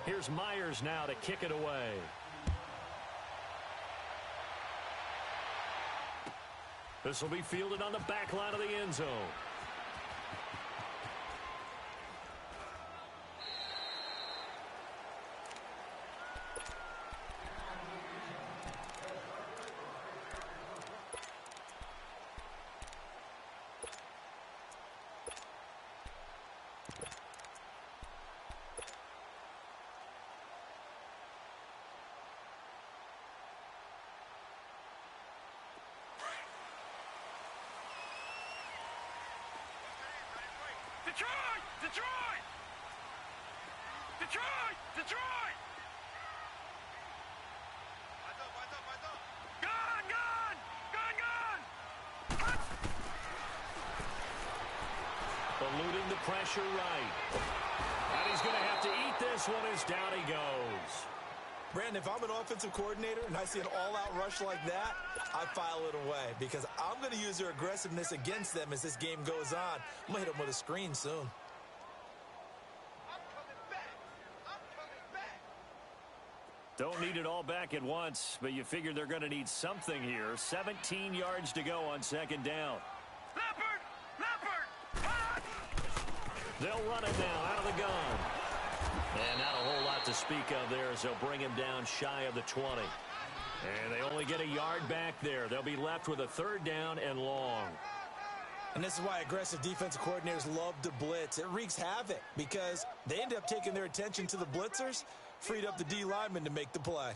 Here's Myers now to kick it away. This will be fielded on the back line of the end zone. Detroit! Detroit! Detroit! Detroit! Gone! Gone! Gone! Gone! Eluding the pressure right. And he's going to have to eat this one as down he goes. Brandon, if I'm an offensive coordinator and I see an all-out rush like that, I file it away because I'm going to use their aggressiveness against them as this game goes on. I'm going to hit them with a screen soon. I'm coming back. I'm coming back. Don't need it all back at once, but you figure they're going to need something here. 17 yards to go on second down. Leopard! Leopard! They'll run it now out of the gun. And not a whole lot to speak of there as they'll bring him down shy of the 20. And they only get a yard back there. They'll be left with a third down and long. And this is why aggressive defensive coordinators love to blitz. It wreaks havoc because they end up taking their attention to the blitzers, freed up the D lineman to make the play.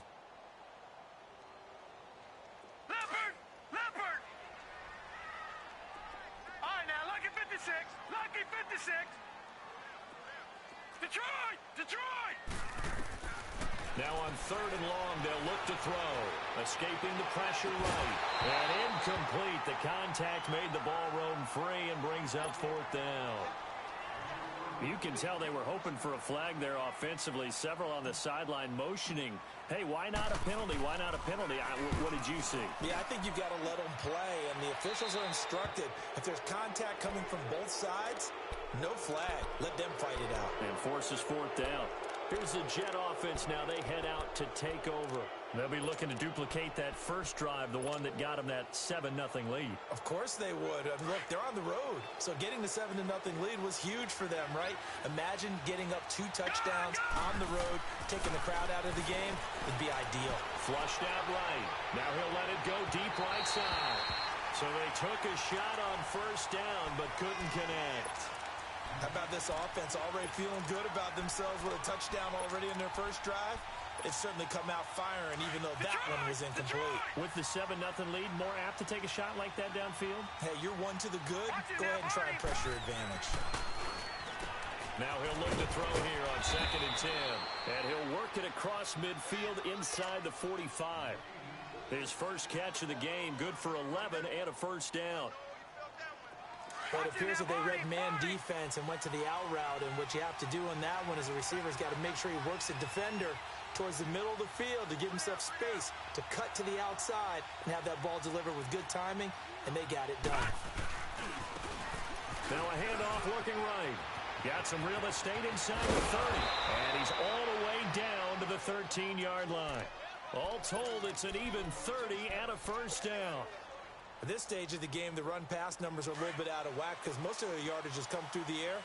Leopard! Leopard! All right, now, lucky 56. Lucky 56. Detroit! Detroit! Now on third and long, they'll look to throw. Escaping the pressure right. And incomplete. The contact made the ball roam free and brings up fourth down. You can tell they were hoping for a flag there offensively. Several on the sideline motioning. Hey, why not a penalty? Why not a penalty? What did you see? Yeah, I think you've got to let them play, and the officials are instructed. If there's contact coming from both sides, no flag. Let them fight it out. And forces fourth down. Here's the Jet offense now. They head out to take over. They'll be looking to duplicate that first drive, the one that got them that 7-0 lead. Of course they would. Look, they're on the road. So getting the 7-0 lead was huge for them, right? Imagine getting up 2 touchdowns on the road, taking the crowd out of the game. It'd be ideal. Flushed out right. Now he'll let it go deep right side. So they took a shot on first down but couldn't connect. How about this offense already feeling good about themselves with a touchdown already in their first drive? They've certainly come out firing, even though that one was incomplete. With the 7-0 lead, more apt to take a shot like that downfield? Hey, you're one to the good. Go ahead and try and press your advantage. Now he'll look to throw here on 2nd and 10. And he'll work it across midfield inside the 45. His first catch of the game, good for 11 and a first down. But it appears that they read man defense and went to the out route, and what you have to do on that one is the receiver's got to make sure he works the defender towards the middle of the field to give himself space to cut to the outside and have that ball delivered with good timing, and they got it done. Now a handoff looking right. Got some real estate inside the 30, and he's all the way down to the 13-yard line. All told, it's an even 30 and a first down. At this stage of the game, the run-pass numbers are a little bit out of whack because most of their yardage has come through the air.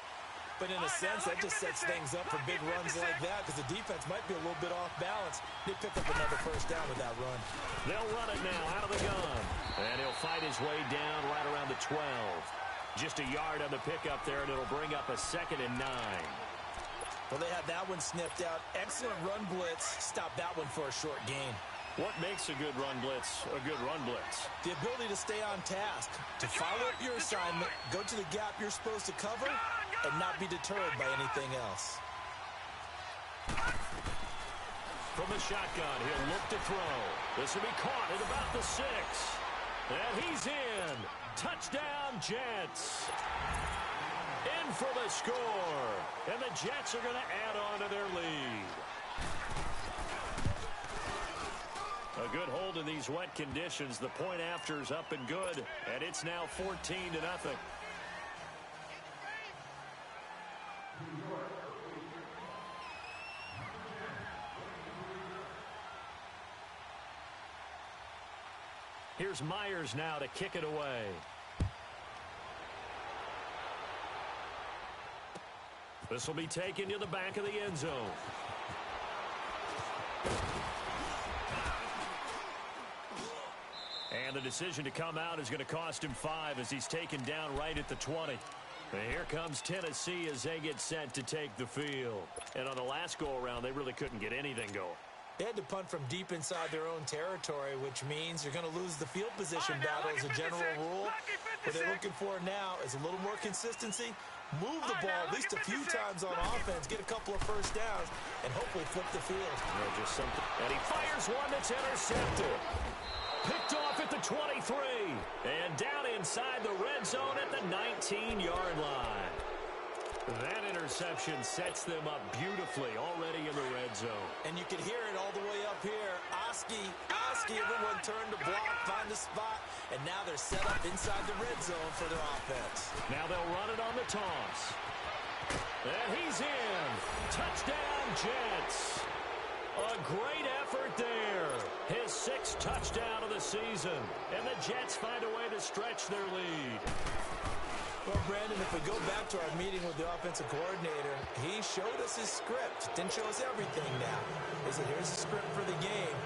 But in a sense, that just sets things up for big runs like that because the defense might be a little bit off balance. They pick up another first down with that run. They'll run it now out of the gun. And he'll fight his way down right around the 12. Just a yard on the pickup there, and it'll bring up a 2nd and 9. Well, they had that one sniffed out. Excellent run blitz. Stop that one for a short gain. What makes a good run blitz a good run blitz? The ability to stay on task, to follow up your assignment, go to the gap you're supposed to cover, and not be deterred by anything else. From the shotgun, he'll look to throw. This will be caught at about the 6. And he's in. Touchdown, Jets. In for the score. And the Jets are going to add on to their lead. A good hold in these wet conditions. The point after's up and good, and it's now 14-0. Here's Myers now to kick it away. This will be taken to the back of the end zone. And the decision to come out is going to cost him 5 as he's taken down right at the 20. And here comes Tennessee as they get set to take the field. And on the last go-around, they really couldn't get anything going. They had to punt from deep inside their own territory, which means you're going to lose the field position battle as a general rule. What they're looking for now is a little more consistency, move the ball at least a few times on offense, get a couple of first downs, and hopefully flip the field. Just something. And he fires one that's intercepted. Picked off at the 23. And down inside the red zone at the 19-yard line. That interception sets them up beautifully already in the red zone. And you can hear it all the way up here. Oski, everyone turned to block, find a spot, and now they're set up inside the red zone for their offense. Now they'll run it on the toss. And he's in. Touchdown, Jets. A great effort there. His 6th touchdown of the season. And the Jets find a way to stretch their lead. Well, Brandon, if we go back to our meeting with the offensive coordinator, he showed us his script. Didn't show us everything now. He said, here's the script for the game.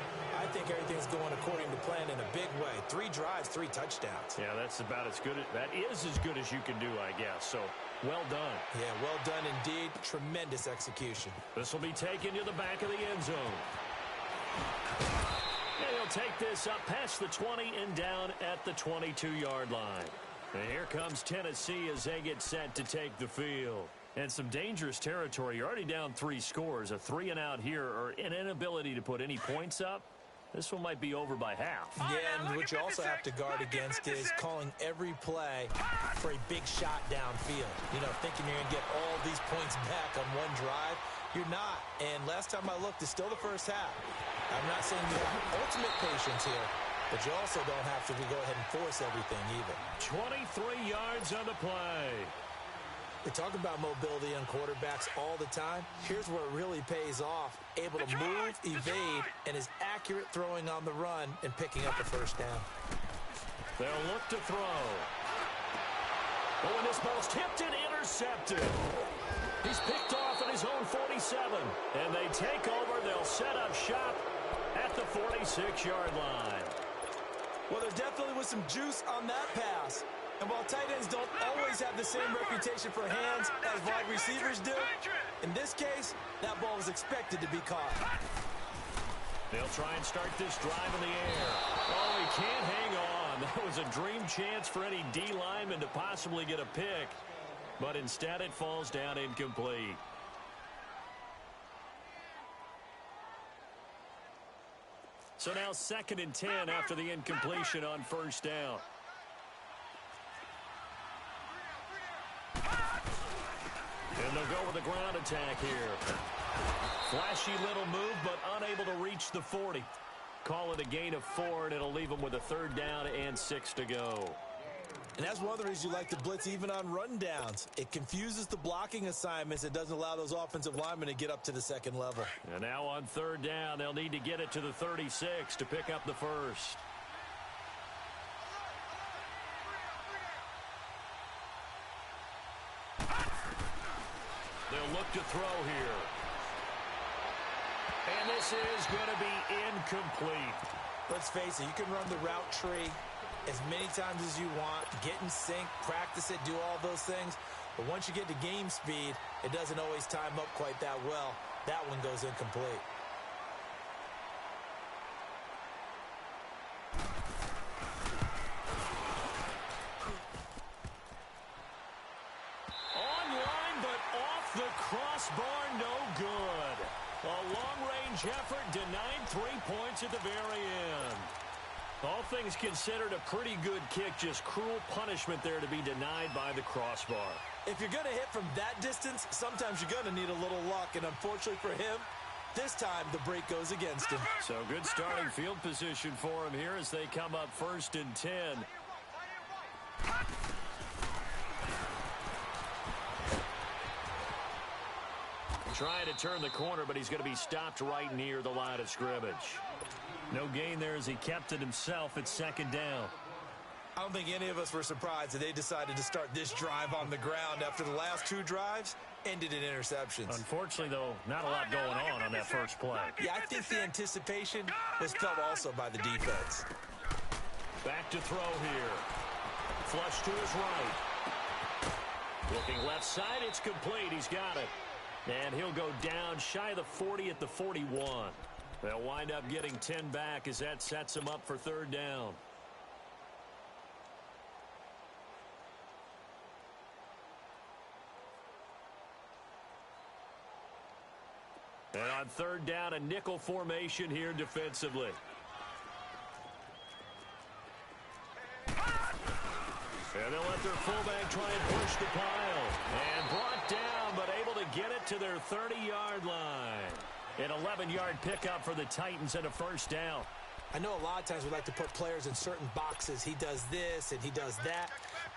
I think everything's going according to plan in a big way. 3 drives, 3 touchdowns. Yeah, that's about as good. That is as good as you can do, I guess. So, well done. Yeah, well done indeed. Tremendous execution. This will be taken to the back of the end zone. And he'll take this up past the 20 and down at the 22-yard line. And here comes Tennessee as they get set to take the field. And some dangerous territory. You're already down 3 scores. A 3-and-out here or an inability to put any points up. This one might be over by half. Yeah, and what you also have to guard against is calling every play for a big shot downfield. You know, thinking you're going to get all these points back on one drive. You're not. And last time I looked, it's still the first half. I'm not saying you have ultimate patience here, but you also don't have to go ahead and force everything either. 23 yards on the play. We talk about mobility on quarterbacks all the time. Here's where it really pays off. Able to move, evade, and is accurate throwing on the run and picking up the first down. They'll look to throw. Oh, and this ball's tipped and intercepted. He's picked off at his own 47. And they take over. They'll set up shop at the 46-yard line. Well, there definitely was some juice on that pass. And while tight ends don't always have the same reputation for hands as wide receivers do, in this case, that ball was expected to be caught. They'll try and start this drive in the air. Oh, he can't hang on. That was a dream chance for any D lineman to possibly get a pick. But instead, it falls down incomplete. So now 2nd and 10 after the incompletion on first down. And they'll go with a ground attack here. Flashy little move, but unable to reach the 40. Call it a gain of 4, and it'll leave them with a 3rd down and 6 to go. And that's one of the reasons you like to blitz even on rundowns. It confuses the blocking assignments. It doesn't allow those offensive linemen to get up to the 2nd level. And now on 3rd down, they'll need to get it to the 36 to pick up the first. They'll look to throw here. And this is going to be incomplete. Let's face it, you can run the route tree as many times as you want, get in sync, practice it, do all those things. But once you get to game speed, it doesn't always time up quite that well. That one goes incomplete. Online, but off the crossbar, no good. A long-range effort denied 3 points at the very end. All things considered, a pretty good kick, just cruel punishment there to be denied by the crossbar. If you're going to hit from that distance, sometimes you're going to need a little luck, and unfortunately for him, this time the break goes against him. So good starting field position for him here as they come up 1st and 10. Trying to turn the corner, but he's going to be stopped right near the line of scrimmage. No gain there as he kept it himself at second down. I don't think any of us were surprised that they decided to start this drive on the ground after the last two drives ended in interceptions. Unfortunately, though, not a lot going on that first play. Yeah, I think the anticipation was felt also by the defense. Back to throw here. Flush to his right. Looking left side, it's complete. He's got it. And he'll go down shy of the 40 at the 41. They'll wind up getting 10 back as that sets him up for third down. And on third down, a nickel formation here defensively. And they'll let their fullback try and push the pile. And brought down, but able to get it to their 30-yard line. An 11-yard pickup for the Titans and a first down. I know a lot of times we like to put players in certain boxes. He does this and he does that.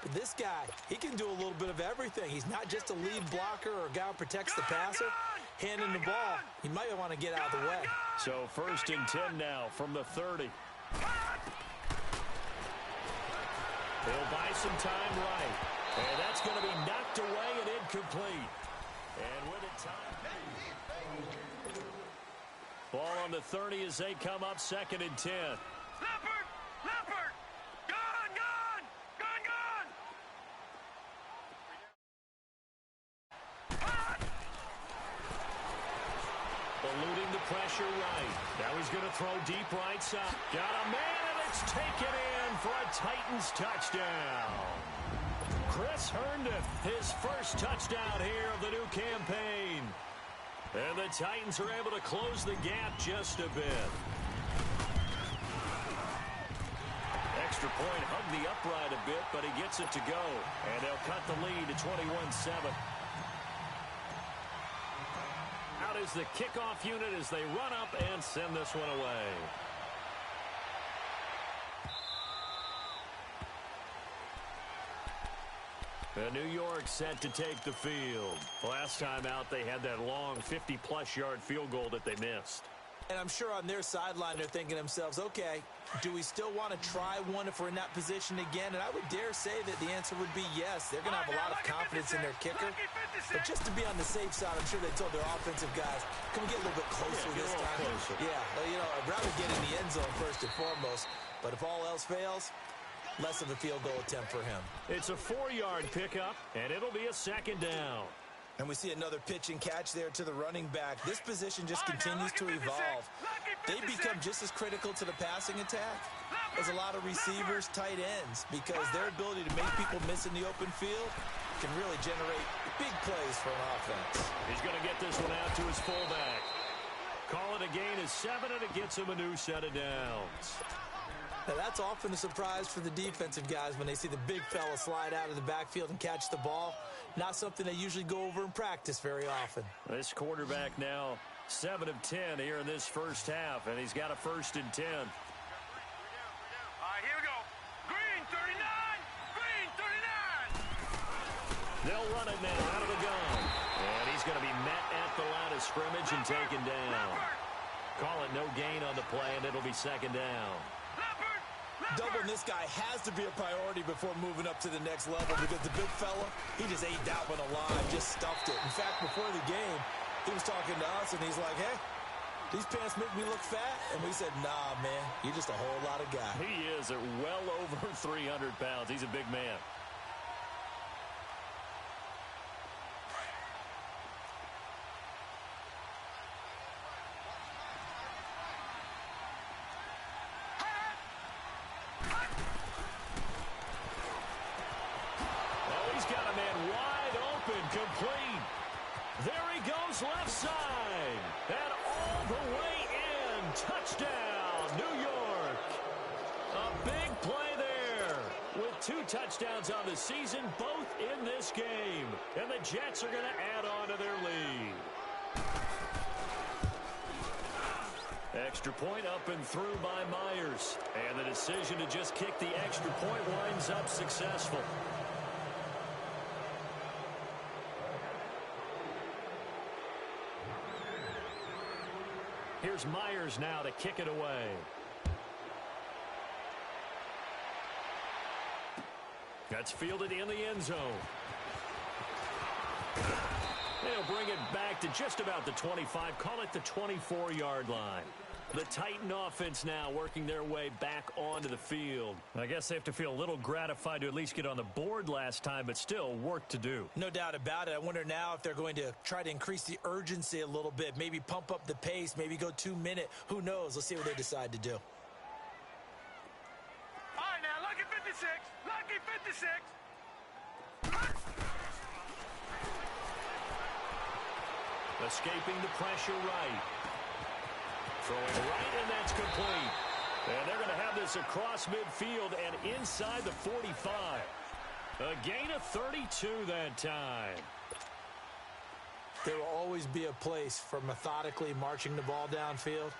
But this guy, he can do a little bit of everything. He's not just a lead blocker or a guy who protects the passer. Handing the ball, he might want to get out of the way. So first and 10 now from the 30. He'll buy some time right. And that's going to be knocked away and incomplete. And with it, time. Ball on the 30 as they come up second and 10. Leopard! Leopard! Gone! Gone! Gone! Gone! Eluding the pressure right. Now he's going to throw deep right side. Got a man, and it's taken in for a Titans touchdown. Chris Herndon, his first touchdown here of the new campaign. And the Titans are able to close the gap just a bit. Extra point, hugged the upright a bit, but he gets it to go. And they'll cut the lead to 21-7. Out is the kickoff unit as they run up and send this one away. And New York set to take the field. Last time out, they had that long 50-plus yard field goal that they missed. And I'm sure on their sideline, they're thinking to themselves, okay, do we still want to try one if we're in that position again? And I would dare say that the answer would be yes. They're going to have a lot of confidence in their kicker. But just to be on the safe side, I'm sure they told their offensive guys, can we get a little bit closer this time? Closer. Yeah, well, you know, I'd rather get in the end zone first and foremost. But if all else fails, less of a field goal attempt for him. It's a 4-yard pickup, and it'll be a second down. And we see another pitch and catch there to the running back. This position just continues to evolve. They become just as critical to the passing attack as a lot of receivers, tight ends, because their ability to make people miss in the open field can really generate big plays for an offense. He's going to get this one out to his fullback. Call it a gain of 7, and it gets him a new set of downs. Now, that's often a surprise for the defensive guys when they see the big fella slide out of the backfield and catch the ball. Not something they usually go over in practice very often. This quarterback now 7 of 10 here in this first half, and he's got a first and 10. All right, here we go. Green 39! Green 39! They'll run it now out of the gun. And he's going to be met at the line of scrimmage and taken down. Call it no gain on the play, and it'll be second down. Doubling this guy has to be a priority before moving up to the next level because the big fella, he just ate that one alive, just stuffed it. In fact, before the game, he was talking to us, and he's like, hey, these pants make me look fat? And we said, nah, man, you're just a whole lot of guy. He is at well over 300 pounds. He's a big man. Complete. There he goes left side. And all the way in. Touchdown, New York. A big play there. With 2 touchdowns on the season, both in this game. And the Jets are going to add on to their lead. Extra point up and through by Myers. And the decision to just kick the extra point winds up successful. Here's Myers now to kick it away. That's fielded in the end zone. They'll bring it back to just about the 25, call it the 24-yard line. The Titan offense now working their way back onto the field. I guess they have to feel a little gratified to at least get on the board last time, but still work to do. No doubt about it. I wonder now if they're going to try to increase the urgency a little bit, maybe pump up the pace, maybe go 2-minute. Who knows? Let's see what they decide to do. All right, now, lucky 56. Lucky 56. Escaping the pressure right. Throwing right, and that's complete. And they're going to have this across midfield and inside the 45. A gain of 32 that time. There will always be a place for methodically marching the ball downfield.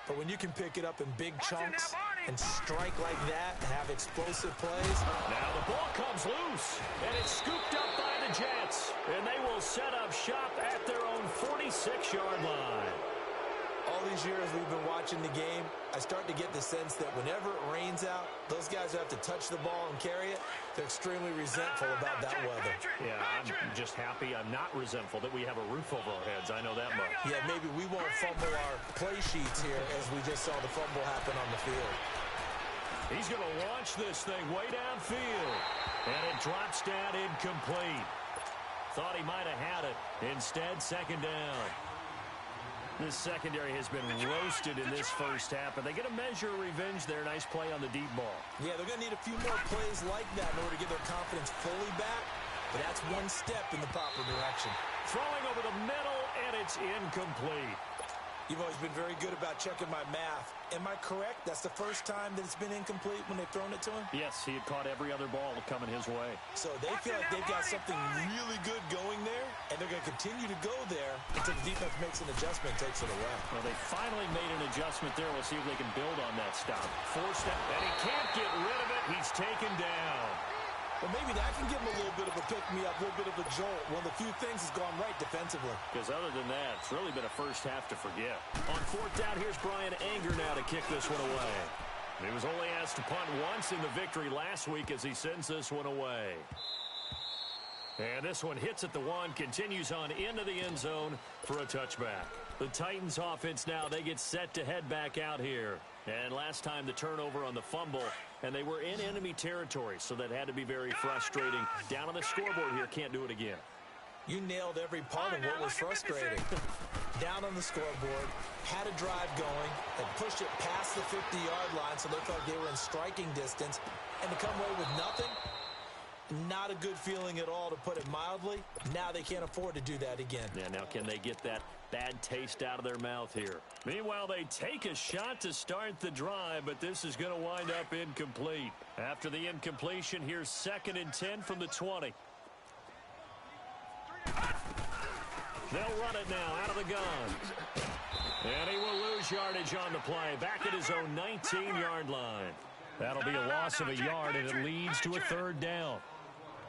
But when you can pick it up in big chunks and strike like that and have explosive plays. Now the ball comes loose, and it's scooped up by the Jets. And they will set up shop at their own 46-yard line. All these years we've been watching the game, I start to get the sense that whenever it rains out, those guys who have to touch the ball and carry it, they're extremely resentful about that weather. Yeah, I'm just happy I'm not resentful that we have a roof over our heads. I know that much. Yeah, maybe we won't fumble our play sheets here as we just saw the fumble happen on the field. He's going to launch this thing way downfield, and it drops down incomplete. Thought he might have had it. Instead, second down. This secondary has been roasted in this first half, and they get a measure of revenge there. Nice play on the deep ball. Yeah, they're going to need a few more plays like that in order to get their confidence fully back, but that's one step in the proper direction. Throwing over the middle, and it's incomplete. You've always been very good about checking my math. Am I correct? That's the first time that it's been incomplete when they've thrown it to him? Yes, he had caught every other ball coming his way. So they feel like they've got something really good going there, and they're going to continue to go there until the defense makes an adjustment and takes it away. Well, they finally made an adjustment there. We'll see if they can build on that stop. Forced it, and he can't get rid of it. He's taken down. Well, maybe that can give him a little bit of a pick-me-up, a little bit of a jolt. One of the few things has gone right defensively. Because other than that, it's really been a first half to forget. On fourth down, here's Brian Anger now to kick this one away. He was only asked to punt once in the victory last week as he sends this one away. And this one hits at the one, continues on into the end zone for a touchback. The Titans offense now, they get set to head back out here. And last time the turnover on the fumble, and they were in enemy territory, so that had to be very frustrating. Down on the scoreboard here, can't do it again. You nailed every part of what was frustrating. Down on the scoreboard, had a drive going, had pushed it past the 50-yard line, so they felt they were in striking distance, and to come away with nothing, not a good feeling at all, to put it mildly. Now they can't afford to do that again. Yeah, now can they get that bad taste out of their mouth here? Meanwhile, they take a shot to start the drive, but this is going to wind up incomplete. After the incompletion, here's 2nd and 10 from the 20. They'll run it now out of the gun. And he will lose yardage on the play, back at his own 19-yard line. That'll be a loss of a yard, and it leads to a third down.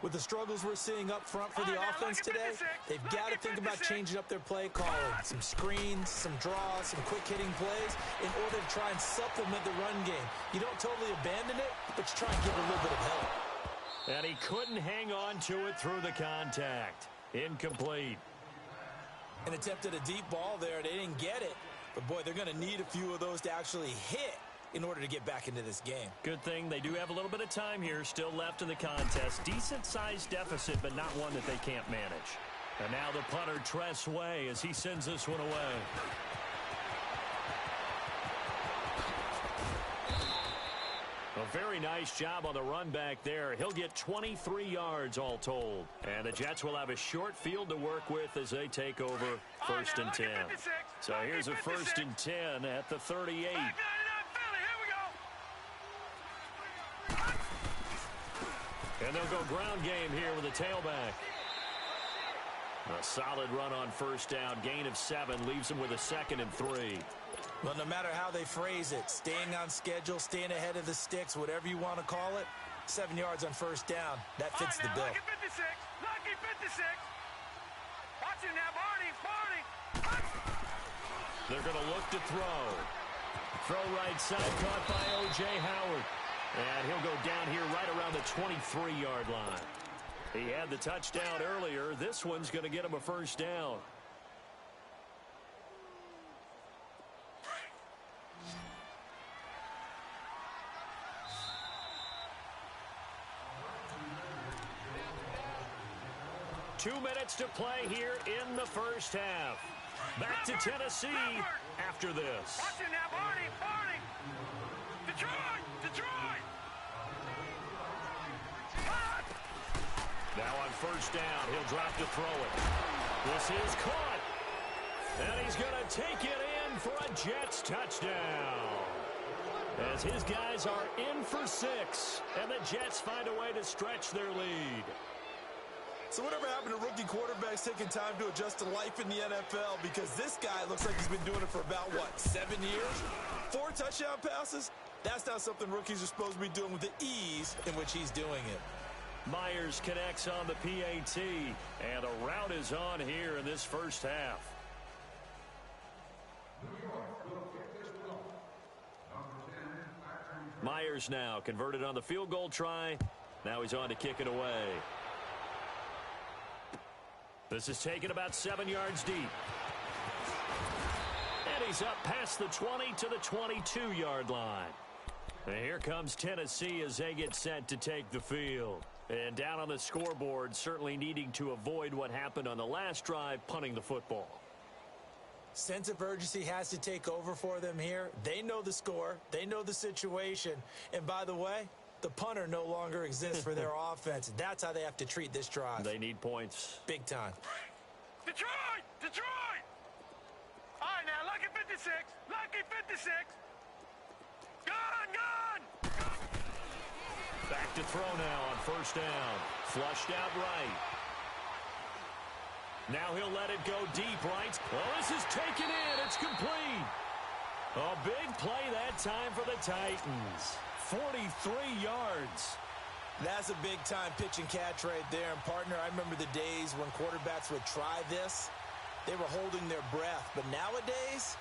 With the struggles we're seeing up front for the offense today, they've got to think about changing up their play calling. Some screens, some draws, some quick-hitting plays in order to try and supplement the run game. You don't totally abandon it, but you try and give it a little bit of help. And he couldn't hang on to it through the contact. Incomplete. An attempt at a deep ball there. They didn't get it. But, boy, they're going to need a few of those to actually hit in order to get back into this game. Good thing they do have a little bit of time here still left in the contest. Decent-sized deficit, but not one that they can't manage. And now the punter, Tress Way, as he sends this one away. A very nice job on the run back there. He'll get 23 yards all told. And the Jets will have a short field to work with as they take over 1st and 10. So here's a 1st and 10 at the 38. And they'll go ground game here with a tailback. A solid run on 1st down. Gain of 7 leaves them with a 2nd and 3. Well, no matter how they phrase it, staying on schedule, staying ahead of the sticks, whatever you want to call it, 7 yards on 1st down, that fits the bill. Lucky 56. Lucky 56. Watch him now, Barney. They're going to look to throw. Throw right side, caught by O.J. Howard. And he'll go down here right around the 23-yard line. He had the touchdown earlier. This one's going to get him a first down. Two minutes to play here in the first half. Back to Tennessee after this. Watch it now, Barney, Barney. Detroit, Detroit. Now on first down, he'll drop to throw it. This is caught. And he's going to take it in for a Jets touchdown. As his guys are in for 6. And the Jets find a way to stretch their lead. So whatever happened to rookie quarterbacks taking time to adjust to life in the NFL? Because this guy looks like he's been doing it for about, 7 years? 4 touchdown passes? That's not something rookies are supposed to be doing with the ease in which he's doing it. Myers connects on the PAT, and a rout is on here in this first half. Myers now converted on the field goal try. Now he's on to kick it away. This is taken about 7 yards deep. And he's up past the 20 to the 22-yard line. And here comes Tennessee as they get set to take the field. And down on the scoreboard, certainly needing to avoid what happened on the last drive, punting the football. Sense of urgency has to take over for them here. They know the score. They know the situation. And by the way, the punter no longer exists for their offense. That's how they have to treat this drive. They need points. Big time. Detroit, Detroit. All right, now, lucky 56, lucky 56. Gone. Back to throw now on first down. Flushed out right. Now he'll let it go deep right. Well, this is taken in. It's complete. A big play that time for the Titans. 43 yards. That's a big-time pitch and catch right there. And, partner, I remember the days when quarterbacks would try this. They were holding their breath. But nowadays,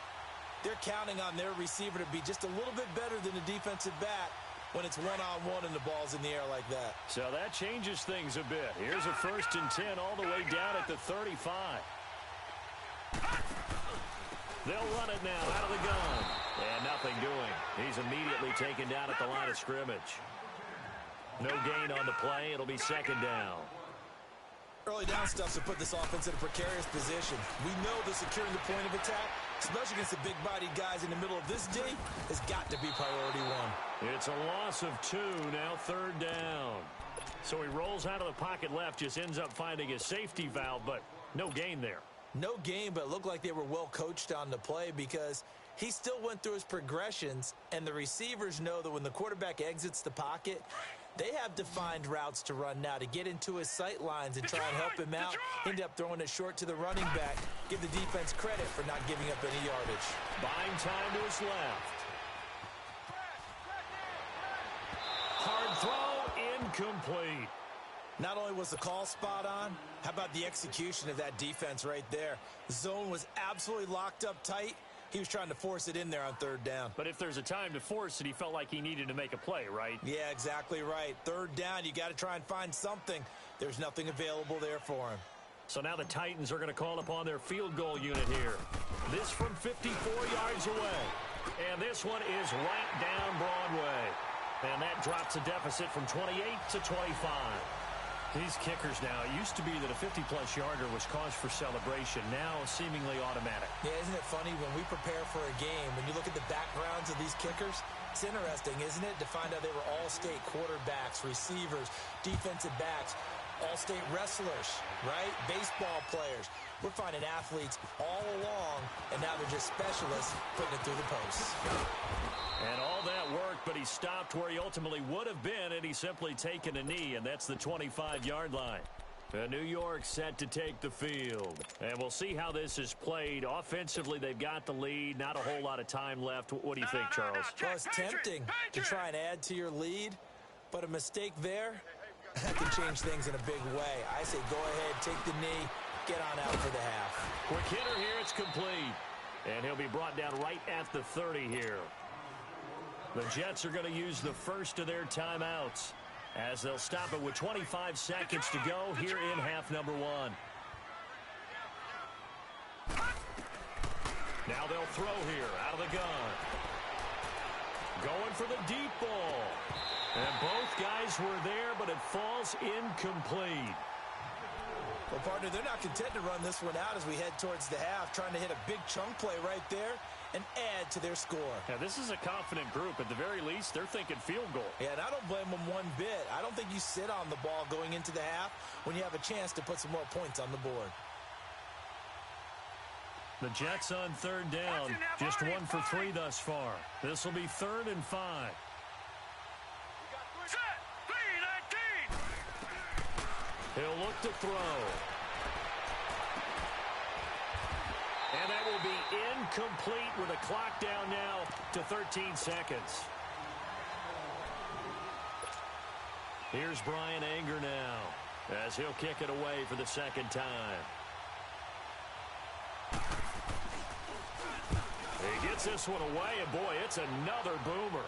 they're counting on their receiver to be just a little bit better than the defensive back when it's one-on-one and the ball's in the air like that. So that changes things a bit. Here's a 1st and 10 all the way down at the 35. They'll run it now out of the gun. And nothing doing. He's immediately taken down at the line of scrimmage. No gain on the play. It'll be 2nd down. Early down stuff to put this offense in a precarious position. We know that securing the point of attack, especially against the big-bodied guys in the middle of this D, has got to be priority 1. It's a loss of 2, now 3rd down. So he rolls out of the pocket left, just ends up finding a safety valve, but no gain there. No gain, but it looked like they were well coached on the play because he still went through his progressions, and the receivers know that when the quarterback exits the pocket, they have defined routes to run now to get into his sight lines and try and help him out. End up throwing it short to the running back. Give the defense credit for not giving up any yardage. Buying time to his left. Hard throw, incomplete. Not only was the call spot on, how about the execution of that defense right there? The zone was absolutely locked up tight. He was trying to force it in there on 3rd down. But if there's a time to force it, he felt like he needed to make a play, right? Yeah, exactly right. 3rd down, you got to try and find something. There's nothing available there for him. So now the Titans are going to call upon their field goal unit here. This from 54 yards away. And this one is right down Broadway. And that drops a deficit from 28 to 25. These kickers now, it used to be that a 50-plus yarder was cause for celebration. Now seemingly automatic. Yeah, isn't it funny when we prepare for a game, when you look at the backgrounds of these kickers, it's interesting, isn't it, to find out they were all-state quarterbacks, receivers, defensive backs, all-state wrestlers, right? Baseball players. We're finding athletes all along, and now they're just specialists putting it through the posts. And all that worked, but he stopped where he ultimately would have been, and he's simply taken a knee, and that's the 25-yard line. New York set to take the field. And we'll see how this is played. Offensively, they've got the lead. Not a whole lot of time left. What do you think, Charles? Well, it's tempting to try and add to your lead, but a mistake there, that can change things in a big way. I say go ahead, take the knee, get on out for the half. Quick hitter here, it's complete. And he'll be brought down right at the 30 here. The Jets are going to use the first of their timeouts as they'll stop it with 25 seconds to go here in half number one. Now they'll throw here out of the gun. Going for the deep ball. And both guys were there, but it falls incomplete. Well, partner, they're not content to run this one out as we head towards the half, trying to hit a big chunk play right there and add to their score. Yeah, this is a confident group. At the very least, they're thinking field goal. Yeah, and I don't blame them one bit. I don't think you sit on the ball going into the half when you have a chance to put some more points on the board. The Jets on third down, just 1 for 3 thus far. This will be 3rd and 5. He'll look to throw. And that will be incomplete with a clock down now to 13 seconds. Here's Brian Anger now as he'll kick it away for the second time. He gets this one away, and boy, it's another boomer.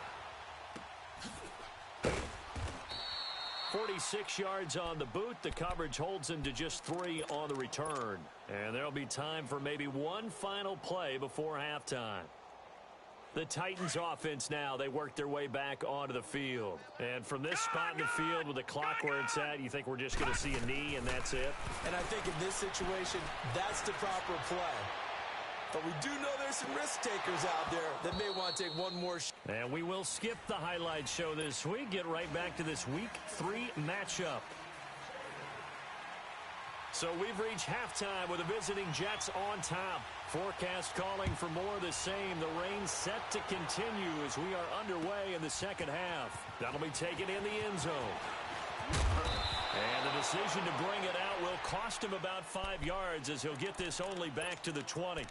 46 yards on the boot. The coverage holds him to just 3 on the return. And there'll be time for maybe one final play before halftime. The Titans offense now, they work their way back onto the field. And from this spot in the field with the clock where it's at, you think we're just going to see a knee and that's it? And I think in this situation, that's the proper play. But we do know there's some risk takers out there that may want to take one more shot. And we will skip the highlight show this week. Get right back to this Week 3 matchup. So we've reached halftime with the visiting Jets on top. Forecast calling for more of the same. The rain set to continue as we are underway in the second half. That'll be taken in the end zone. And the decision to bring it out will cost him about 5 yards as he'll get this only back to the 20.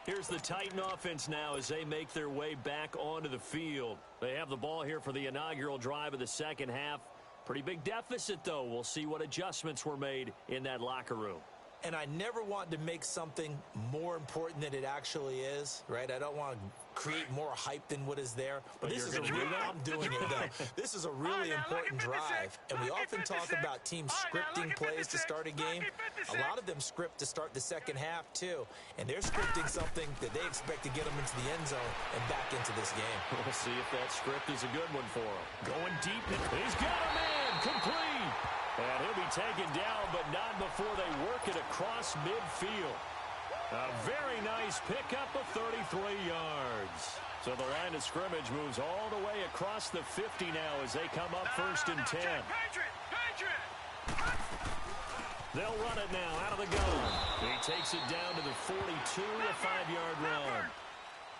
Here's the Titan offense now as they make their way back onto the field. They have the ball here for the inaugural drive of the second half. Pretty big deficit, though. We'll see what adjustments were made in that locker room. And I never want to make something more important than it actually is, right? I don't want to create more hype than what is there. But this is a real, I'm doing it, though. This is a really important drive. And we often talk about teams scripting plays to start a game. A lot of them script to start the second half, too. And they're scripting something that they expect to get them into the end zone and back into this game. We'll see if that script is a good one for him. Going deep. He's got a man. Complete. And he'll be taken down, but not before they work it across midfield. A very nice pickup of 33 yards. So the line of scrimmage moves all the way across the 50 now as they come up 1st and 10. They'll run it now out of the gun. He takes it down to the 42, a 5-yard run.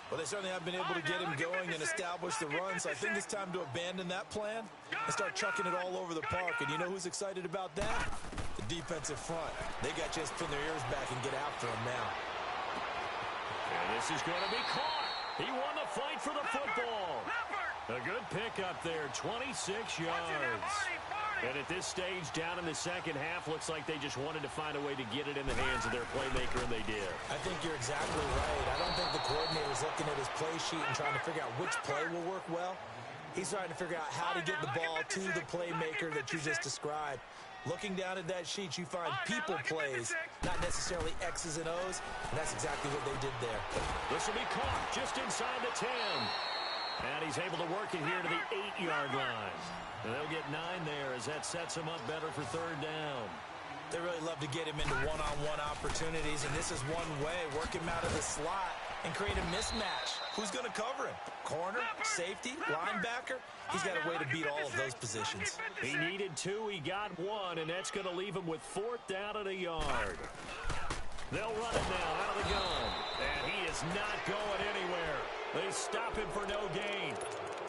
Well, they certainly have been able to get him going and establish the run, so I think it's time to abandon that plan and start chucking it all over the park. And you know who's excited about that? The defensive front. They got just pin their ears back and get after him now. And this is going to be caught. He won the fight for the football. A good pickup there, 26 yards. And at this stage, down in the second half, looks like they just wanted to find a way to get it in the hands of their playmaker, and they did. I think you're exactly right. I don't think the coordinator's looking at his play sheet and trying to figure out which play will work well. He's trying to figure out how to get the ball to the playmaker that you just described. Looking down at that sheet, you find people plays, not necessarily X's and O's, and that's exactly what they did there. This will be caught just inside the 10. And he's able to work it here to the 8-yard line. And they'll get 9 there as that sets him up better for 3rd down. They really love to get him into one-on-one opportunities, and this is one way. Work him out of the slot and create a mismatch. Who's going to cover him? Corner, safety, linebacker? He's got a way to beat all of those positions. He needed 2. He got 1, and that's going to leave him with 4th down at a yard. They'll run it now out of the gun. And he is not going anywhere. They stop him for no gain.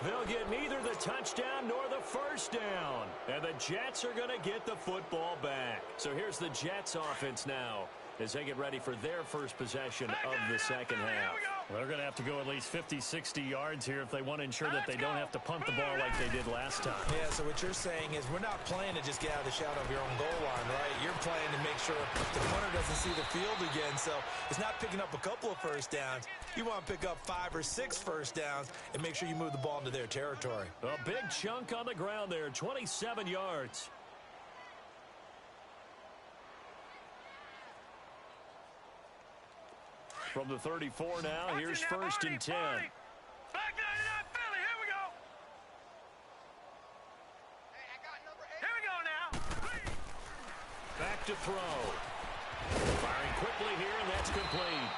They'll get neither the touchdown nor the first down. And the Jets are going to get the football back. So here's the Jets offense now as they get ready for their first possession of the second half. Well, they're going to have to go at least 50, 60 yards here if they want to ensure that they don't have to punt the ball like they did last time. Yeah, so what you're saying is we're not playing to just get out of the shadow of your own goal line, right? You're playing to make sure the punter doesn't see the field again. So it's not picking up a couple of first downs. You want to pick up 5 or 6 first downs and make sure you move the ball into their territory. A big chunk on the ground there, 27 yards. From the 34 now, here's first and 10. Back 99 Philly, here we go. Here we go now. Back to throw. Firing quickly here, and that's complete.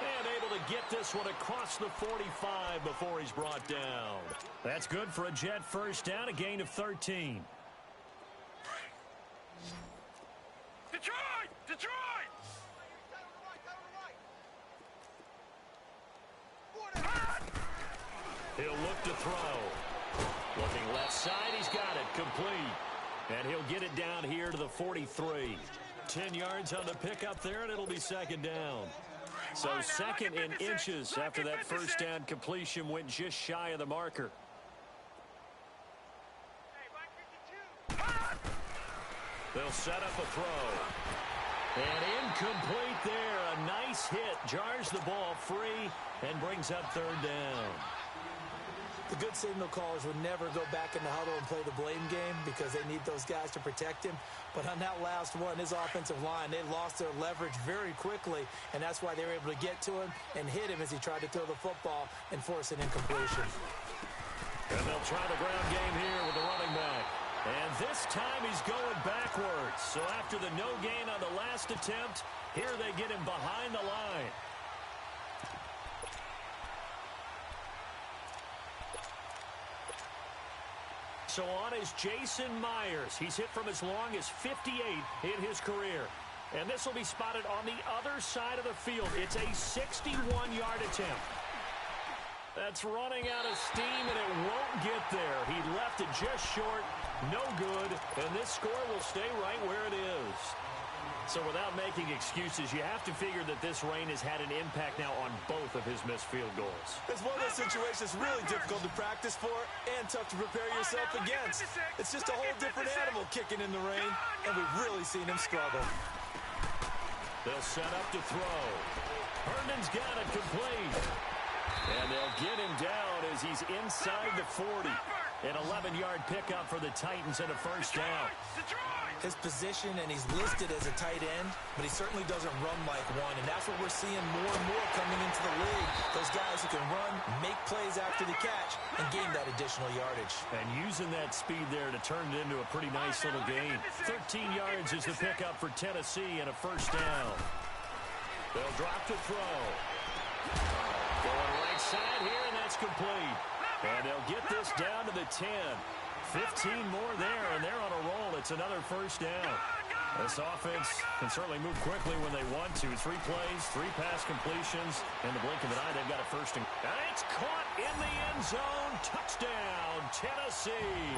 And able to get this one across the 45 before he's brought down. That's good for a Jet first down, a gain of 13. Detroit! Detroit! He'll look to throw. Looking left side, he's got it, complete. And he'll get it down here to the 43. 10 yards on the pickup there, and it'll be second down. So second in inches after that first down completion went just shy of the marker. They'll set up a throw. And incomplete there. A nice hit. Jars the ball free and brings up third down. The good signal callers would never go back in the huddle and play the blame game because they need those guys to protect him. But on that last one, his offensive line, they lost their leverage very quickly, and that's why they were able to get to him and hit him as he tried to throw the football and force an incompletion. And they'll try the ground game here with the running back. And this time he's going backwards. So after the no gain on the last attempt, here they get him behind the line. So on is Jason Myers. He's hit from as long as 58 in his career. And this will be spotted on the other side of the field. It's a 61-yard attempt. That's running out of steam, and it won't get there. He left it just short. No good. And this score will stay right where it is. So without making excuses, you have to figure that this rain has had an impact now on both of his missed field goals. It's one of those situations really difficult to practice for and tough to prepare yourself against. It's just a whole different animal kicking in the rain, and we've really seen him struggle. They'll set up to throw. Herndon's got it complete. And they'll get him down as he's inside the 40. An 11-yard pickup for the Titans and a first down. His position, and he's listed as a tight end, but he certainly doesn't run like one, and that's what we're seeing more and more coming into the league. Those guys who can run, make plays after the catch, and gain that additional yardage. And using that speed there to turn it into a pretty nice little gain. 13 yards is the pickup for Tennessee and a first down. They'll drop to throw. Going right side here, and that's complete. And they'll get this down to the 10. 15 more there, and they're on a roll. It's another first down. This offense can certainly move quickly when they want to. 3 plays, 3 pass completions. In the blink of an eye, they've got a first and it's caught in the end zone. Touchdown, Tennessee.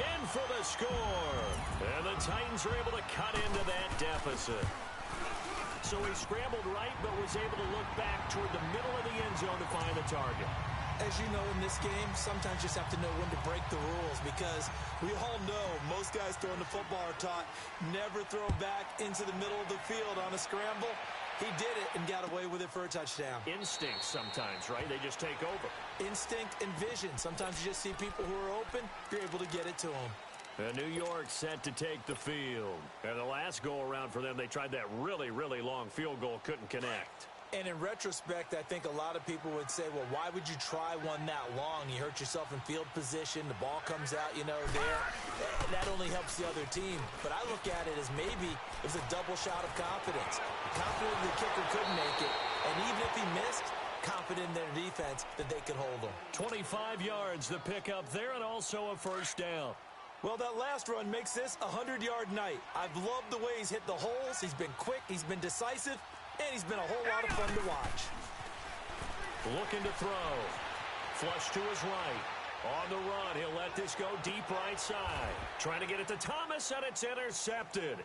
In for the score. And the Titans are able to cut into that deficit. So he scrambled right, but was able to look back toward the middle of the end zone to find the target. As you know, in this game, sometimes you just have to know when to break the rules because we all know most guys throwing the football are taught never throw back into the middle of the field on a scramble. He did it and got away with it for a touchdown. Instinct sometimes, right? They just take over. Instinct and vision. Sometimes you just see people who are open, you're able to get it to them. And New York set to take the field. And the last go-around for them, they tried that really, really long field goal, couldn't connect. And in retrospect, I think a lot of people would say, well, why would you try one that long? You hurt yourself in field position. The ball comes out, there. That only helps the other team. But I look at it as maybe it was a double shot of confidence. Confident the kicker couldn't make it. And even if he missed, confident in their defense that they could hold him. 25 yards, the pickup there, and also a first down. Well, that last run makes this a 100-yard night. I've loved the way he's hit the holes. He's been quick. He's been decisive. And he's been a whole lot of fun to watch. Looking to throw. Flush to his right. On the run, he'll let this go deep right side. Trying to get it to Thomas, and it's intercepted.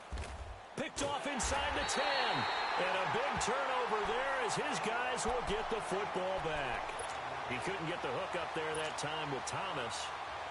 Picked off inside the 10. And a big turnover there as his guys will get the football back. He couldn't get the hook up there that time with Thomas.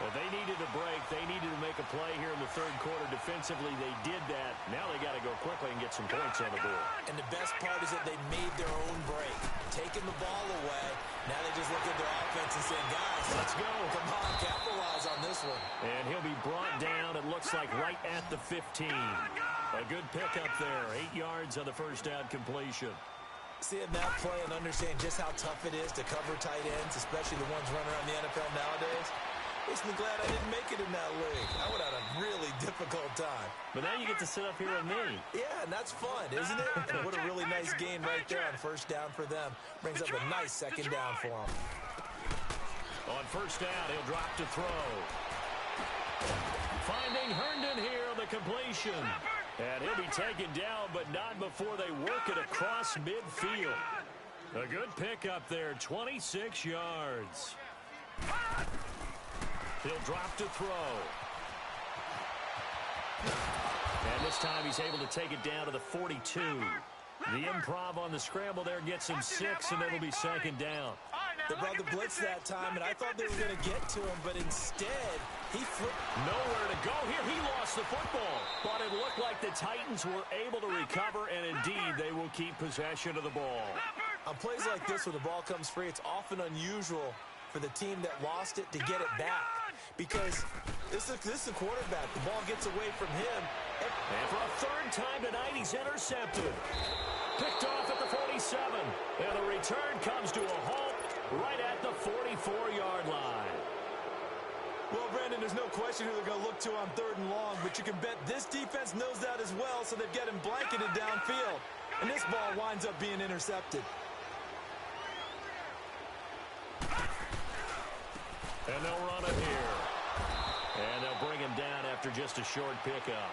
But they needed a break. They needed to make a play here in the third quarter. Defensively, they did that. Now they got to go quickly and get some points on the board. And the best part is that they made their own break. Taking the ball away. Now they just look at their offense and say, guys, let's go. Come on, capitalize on this one. And he'll be brought down, it looks like, right at the 15. A good pickup there. 8 yards on the first down completion. Seeing that play and understand just how tough it is to cover tight ends, especially the ones running around the NFL nowadays, makes me glad I didn't make it in that league. I would have had a really difficult time. But now you get to sit up here with me. Yeah, and that's fun, isn't it? And what a really nice game right there on first down for them. Brings up a nice second down for them. On first down, he'll drop to throw. Finding Herndon here on the completion. And he'll be taken down, but not before they work it across midfield. A good pickup there, 26 yards. He'll drop to throw. And this time he's able to take it down to the 42. The improv on the scramble there gets him 6, and it'll be second down. They brought the blitz that time, and I thought they were going to get to him, but instead, he flipped. Nowhere to go here. He lost the football. But it looked like the Titans were able to recover, and indeed, they will keep possession of the ball. On plays like this where the ball comes free, it's often unusual for the team that lost it to get it back. Because this is the quarterback. The ball gets away from him. And for a third time tonight, he's intercepted. Picked off at the 47. And the return comes to a halt right at the 44-yard line. Well, Brandon, there's no question who they're going to look to on third and long, but you can bet this defense knows that as well, so they've got him blanketed downfield. And this ball winds up being intercepted. And they'll run it here. And they'll bring him down after just a short pickup.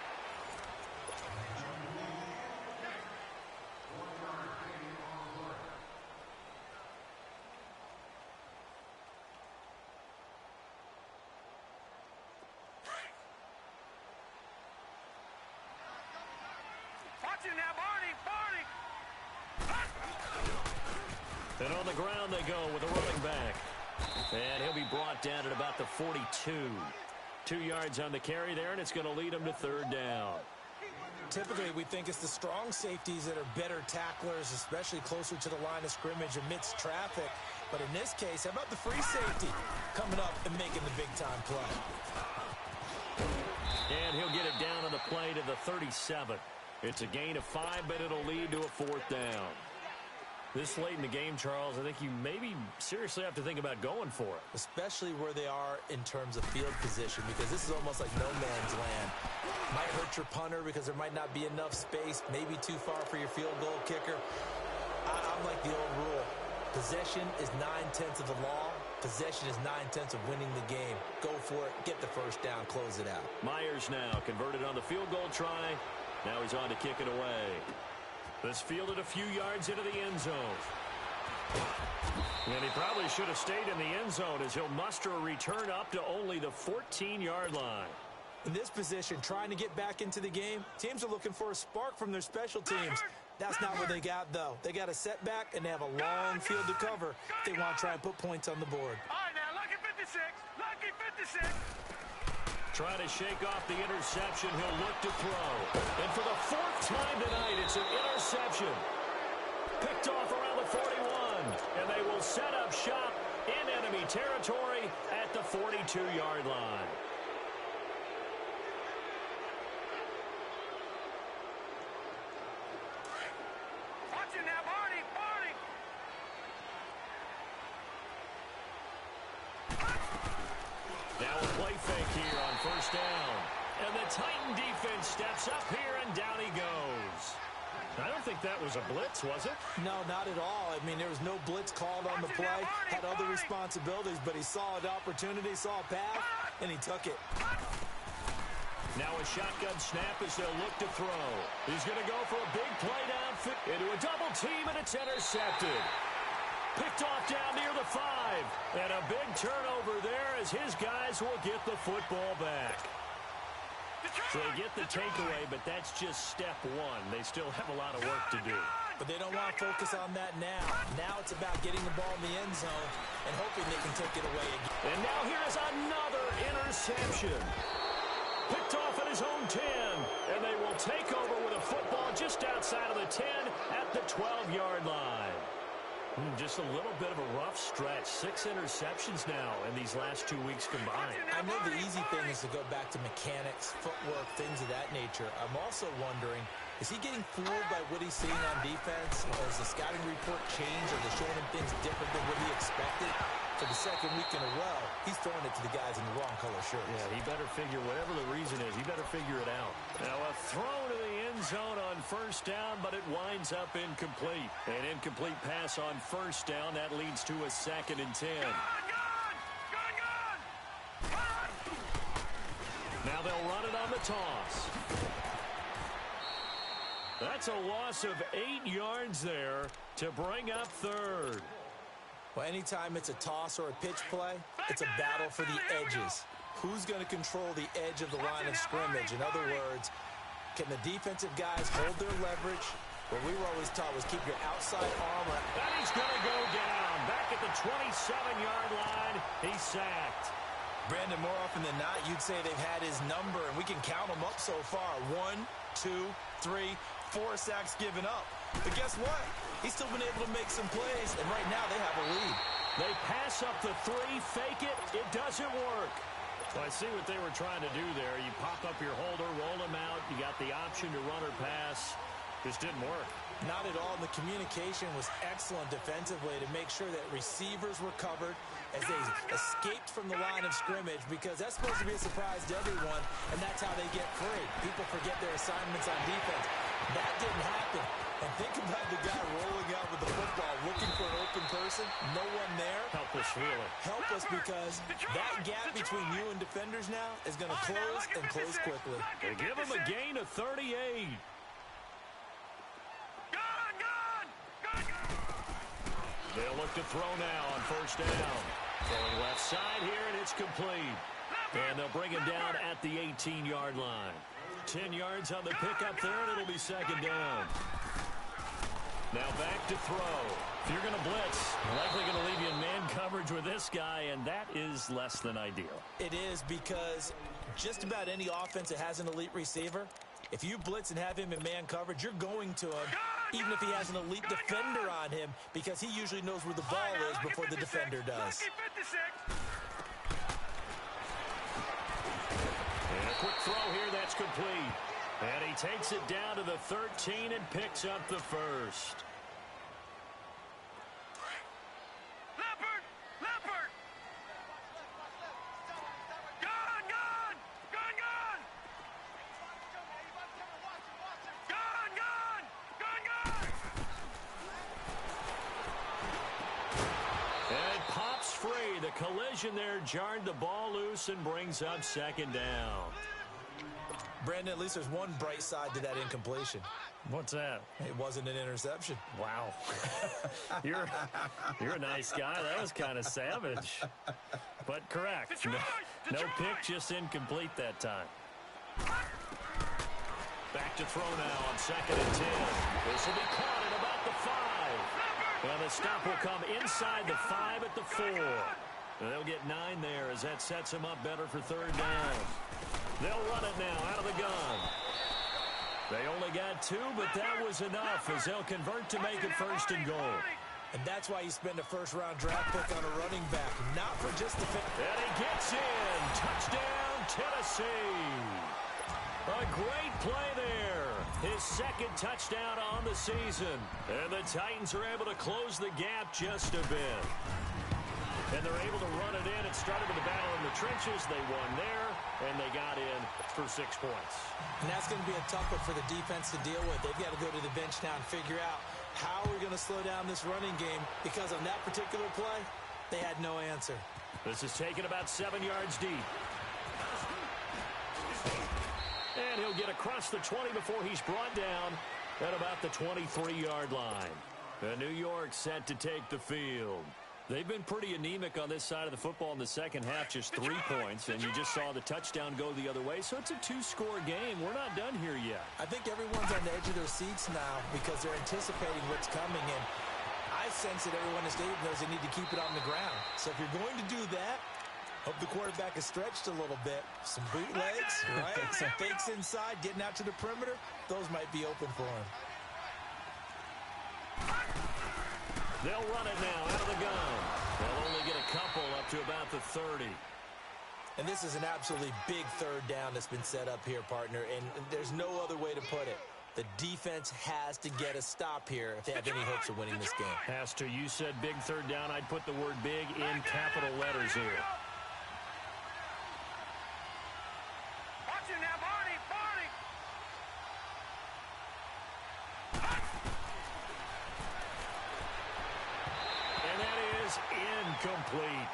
Watch it now, Barney! And on the ground they go with a running back. And he'll be brought down at about the 42. 2 yards on the carry there, and it's going to lead him to third down. Typically, we think it's the strong safeties that are better tacklers, especially closer to the line of scrimmage amidst traffic. But in this case, how about the free safety coming up and making the big-time play? And he'll get it down on the play to the 37. It's a gain of 5, but it'll lead to a fourth down. This late in the game, Charles, I think you maybe seriously have to think about going for it. Especially where they are in terms of field position, because this is almost like no man's land. Might hurt your punter because there might not be enough space, maybe too far for your field goal kicker. I'm like the old rule. Possession is 9/10 of the law. Possession is 9/10 of winning the game. Go for it. Get the first down. Close it out. Myers now converted on the field goal try. Now he's on to kick it away. This fielded a few yards into the end zone. And he probably should have stayed in the end zone as he'll muster a return up to only the 14-yard line. In this position, trying to get back into the game, teams are looking for a spark from their special teams. That's not what they got, though. They got a setback, and they have a long field to cover if they want to try and put points on the board. All right, now, lucky 56. Lucky 56. Trying to shake off the interception. He'll look to throw. And for the fourth time tonight, it's an interception. Picked off around the 41. And they will set up shop in enemy territory at the 42-yard line. Watch it now, Barney! Now a play fake here on first down. And the Titan defense steps up here, and down he goes. I don't think that was a blitz, was it? No, not at all. I mean, there was no blitz called on the play. Had other responsibilities, but he saw an opportunity, saw a path, and he took it. Now a shotgun snap as they'll look to throw. He's going to go for a big play downfield into a double team, and it's intercepted. Picked off down near the 5. And a big turnover there as his guys will get the football back. So they get the takeaway, but that's just step one. They still have a lot of work to do. But they don't want to focus on that now. Now it's about getting the ball in the end zone and hoping they can take it away again. And now here is another interception. Picked off at his own 10, and they will take over with a football just outside of the 10 at the 12-yard line. Just a little bit of a rough stretch. 6 interceptions now in these last 2 weeks combined. I know the easy thing is to go back to mechanics, footwork, things of that nature. I'm also wondering, is he getting fooled by what he's seeing on defense? Or has the scouting report changed? Are they showing him things different than what he expected? For the second week in a row, he's throwing it to the guys in the wrong color shirts. Yeah, he better figure, whatever the reason is, he better figure it out. Now a throw to the end zone on first down, but it winds up incomplete. An incomplete pass on first down. That leads to a 2nd and 10. Now they'll run it on the toss. That's a loss of 8 yards there to bring up 3rd. Well, anytime it's a toss or a pitch play, it's a battle for the edges. Who's going to control the edge of the line of scrimmage? In other words, can the defensive guys hold their leverage? What we were always taught was keep your outside armor. And he's going to go down. Back at the 27-yard line, he's sacked. Brandon, more often than not, you'd say they've had his number, and we can count them up so far. 1, 2, 3, 4 sacks given up. But guess what? He's still been able to make some plays, and right now they have a lead. They pass up the 3, fake it. It doesn't work. So I see what they were trying to do there. You pop up your holder, roll him out. You got the option to run or pass. Just didn't work. Not at all. And the communication was excellent defensively to make sure that receivers were covered as they escaped from the line of scrimmage, because that's supposed to be a surprise to everyone, and that's how they get free. People forget their assignments on defense. That didn't happen. And think about the guy rolling out with the football, looking for an open person, no one there. Helpless feeling. Helpless, because that gap between you and defenders now is going to close and close quickly. They give him a gain of 38. They'll look to throw now on first down. Throwing left side here, and it's complete. And they'll bring him down at the 18-yard line. 10 yards on the pickup there, and it'll be 2nd down. Now back to throw. If you're going to blitz, likely going to leave you in man coverage with this guy, and that is less than ideal. It is, because just about any offense that has an elite receiver, if you blitz and have him in man coverage, you're going to him, even if he has an elite defender on him, because he usually knows where the ball is before the defender does. And a quick throw here, that's complete. And he takes it down to the 13 and picks up the 1st. Collision there jarred the ball loose and brings up 2nd down. Brandon, at least there's one bright side to that incompletion. What's that? It wasn't an interception. Wow. You're a nice guy. That was kind of savage. But correct. No pick, just incomplete that time. Back to throw now on 2nd and 10. This will be caught at about the 5. And the stop will come inside the 5 at the 4. They'll get 9 there as that sets them up better for 3rd down. They'll run it now out of the gun. They only got 2, but that was enough as they'll convert to make it 1st and goal. And that's why you spend a 1st-round draft pick on a running back, not for just the fit. And he gets in. Touchdown, Tennessee. A great play there. His 2nd touchdown on the season. And the Titans are able to close the gap just a bit. And they're able to run it in. It started with a battle in the trenches. They won there, and they got in for 6 points. And that's going to be a tough one for the defense to deal with. They've got to go to the bench now and figure out how we're going to slow down this running game, because on that particular play, they had no answer. This is taken about 7 yards deep. And he'll get across the 20 before he's brought down at about the 23-yard line. New York set to take the field. They've been pretty anemic on this side of the football in the second half, just 3 points, and you just saw the touchdown go the other way, so it's a 2-score game. We're not done here yet. I think everyone's on the edge of their seats now because they're anticipating what's coming, and I sense that everyone in the stadium knows they need to keep it on the ground. So if you're going to do that, hope the quarterback is stretched a little bit. Some bootlegs, right? Some fakes inside, getting out to the perimeter. Those might be open for him. They'll run it now out of the gun. They'll only get a couple up to about the 30. And this is an absolutely big third down that's been set up here, partner, and there's no other way to put it. The defense has to get a stop here if they have any hopes of winning this game. Has to. You said big third down. I'd put the word big in capital letters here. Watch it now, Barney! Barney! And that is incomplete.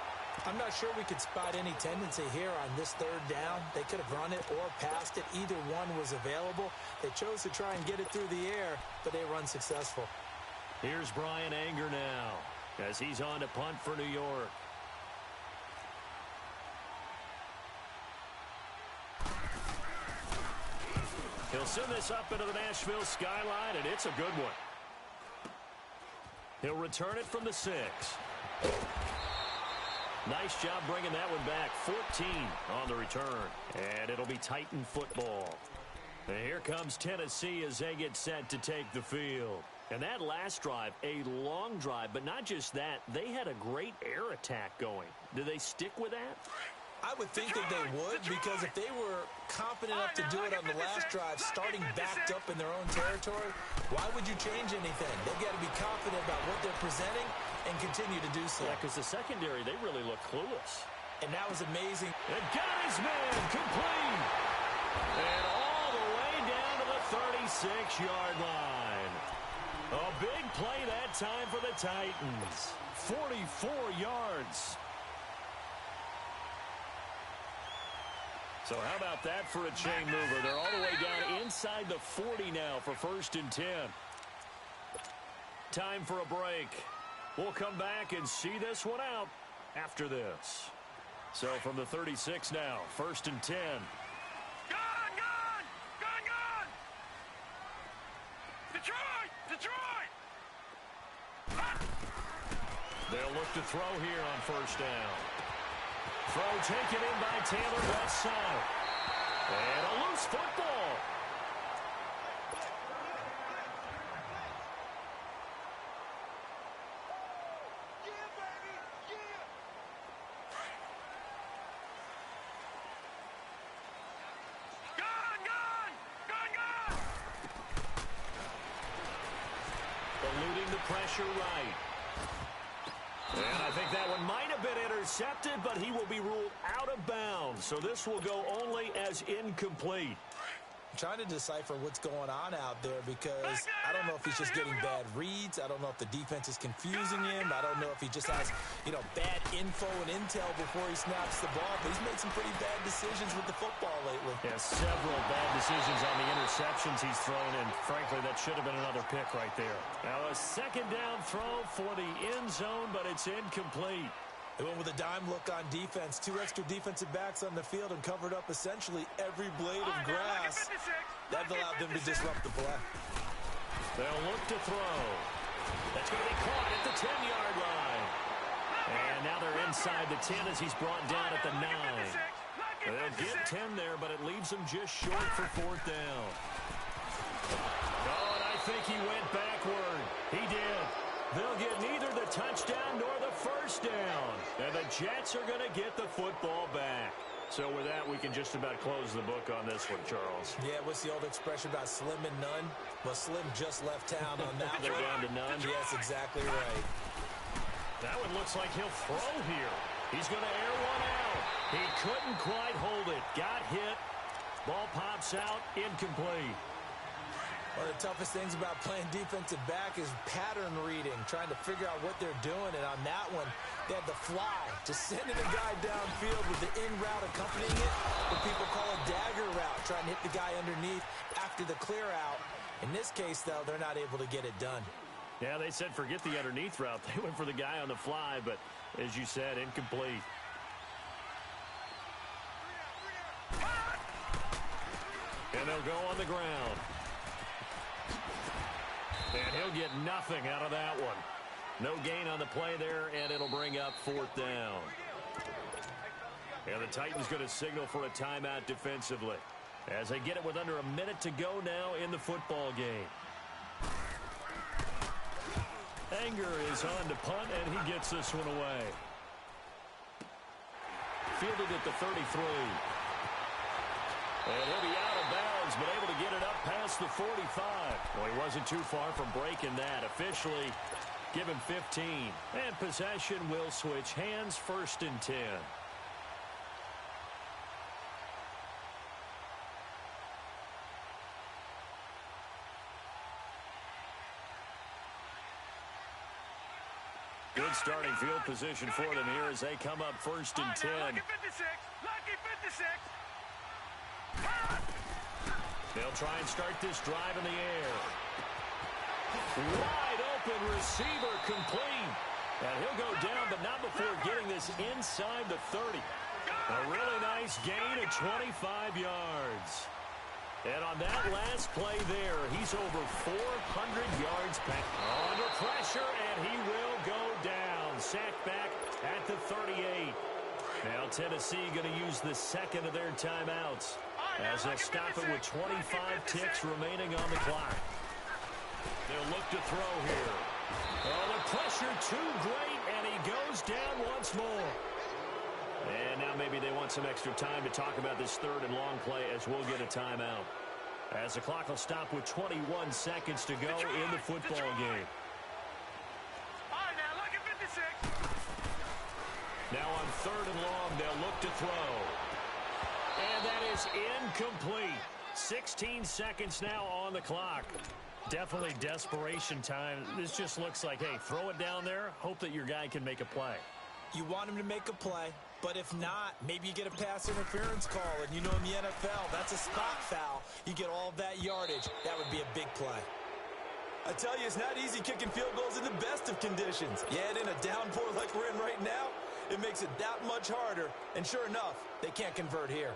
I'm not sure we could spot any tendency here on this third down. They could have run it or passed it. Either one was available. They chose to try and get it through the air, but they were unsuccessful. Here's Brian Anger now as he's on to punt for New York. He'll send this up into the Nashville skyline, and it's a good one. He'll return it from the 6. Nice job bringing that one back. 14 on the return. And it'll be Titan football. And here comes Tennessee as they get set to take the field. And that last drive, a long drive, but not just that. They had a great air attack going. Do they stick with that? I would think that they would, because if they were confident enough to do it on the last drive, starting backed up in their own territory, why would you change anything? They've got to be confident about what they're presenting and continue to do so. Yeah, because the secondary, they really look clueless. And that was amazing. And got his man complete. And all the way down to the 36-yard line. A big play that time for the Titans. 44 yards. So how about that for a chain mover? They're all the way down inside the 40 now for 1st and 10. Time for a break. We'll come back and see this one out after this. So from the 36 now, 1st and 10. Gun! Gun! Gun! Gun! Detroit! Detroit! They'll look to throw here on 1st down. Throw taken in by Taylor left side. And a loose football. Yeah, baby! Yeah! Gun! Gun! Gun! Gun! Eluding the pressure right. And I think that one might have been intercepted, but he will be ruled out of bounds. So this will go only as incomplete. I'm trying to decipher what's going on out there, because I don't know if he's just getting bad reads. I don't know if the defense is confusing him. I don't know if he just has, bad info and intel before he snaps the ball. But he's made some pretty bad decisions with the football lately. Yeah, several bad decisions on the interceptions he's thrown, and frankly, that should have been another pick right there. Now a 2nd down throw for the end zone, but it's incomplete. They went with a dime look on defense. 2 extra defensive backs on the field and covered up essentially every blade of grass. That allowed them to disrupt the play. They'll look to throw. That's going to be caught at the 10-yard line. And now they're inside the 10 as he's brought down at the 9. They'll get 10 there, but it leaves them just short for 4th down. Oh, and I think he went backward. He did. They'll get neither the touchdown nor the 1st down. And the Jets are going to get the football back. So with that, we can just about close the book on this one, Charles. Yeah, what's the old expression about slim and none? Well, Slim just left town on that. They're down to none. Yes, exactly right. That one looks like he'll throw here. He's going to air one out. He couldn't quite hold it. Got hit. Ball pops out. Incomplete. One of the toughest things about playing defensive back is pattern reading, trying to figure out what they're doing. And on that one, they had the fly, just sending a guy downfield with the in route accompanying it, what people call a dagger route, trying to hit the guy underneath after the clear out. In this case, though, they're not able to get it done. Yeah, they said forget the underneath route. They went for the guy on the fly, but as you said, incomplete. And they'll go on the ground. And he'll get nothing out of that one. No gain on the play there, and it'll bring up 4th down. And the Titans going to signal for a timeout defensively as they get it with under a minute to go now in the football game. Anger is on to punt, and he gets this one away. Fielded at the 33. And he'll be out of bounds, but able to get it up past the 45. Well, he wasn't too far from breaking that. Officially given 15. And possession will switch hands, 1st and 10. Good starting field position for them here as they come up 1st and 10. Lucky 56. Lucky 56. They'll try and start this drive in the air. Wide open receiver complete. And he'll go down, but not before getting this inside the 30. A really nice gain of 25 yards. And on that last play there, he's over 400 yards back. Under pressure, and he will go down. Sacked back at the 38. Now Tennessee going to use the second of their timeouts as they'll stop it with 25 ticks remaining on the clock. They'll look to throw here. Oh, the pressure too great, and he goes down once more. And now maybe they want some extra time to talk about this 3rd and long play as we'll get a timeout. As the clock will stop with 21 seconds to go in the football game. All right, now, look at 56. Now on 3rd and long, they'll look to throw. And that is incomplete. 16 seconds now on the clock. Definitely desperation time. This just looks like, hey, throw it down there, hope that your guy can make a play. You want him to make a play, but if not, maybe you get a pass interference call, and you know in the NFL, that's a spot foul. You get all of that yardage. That would be a big play. I tell you, it's not easy kicking field goals in the best of conditions. Yet in a downpour like we're in right now, it makes it that much harder. And sure enough, they can't convert here.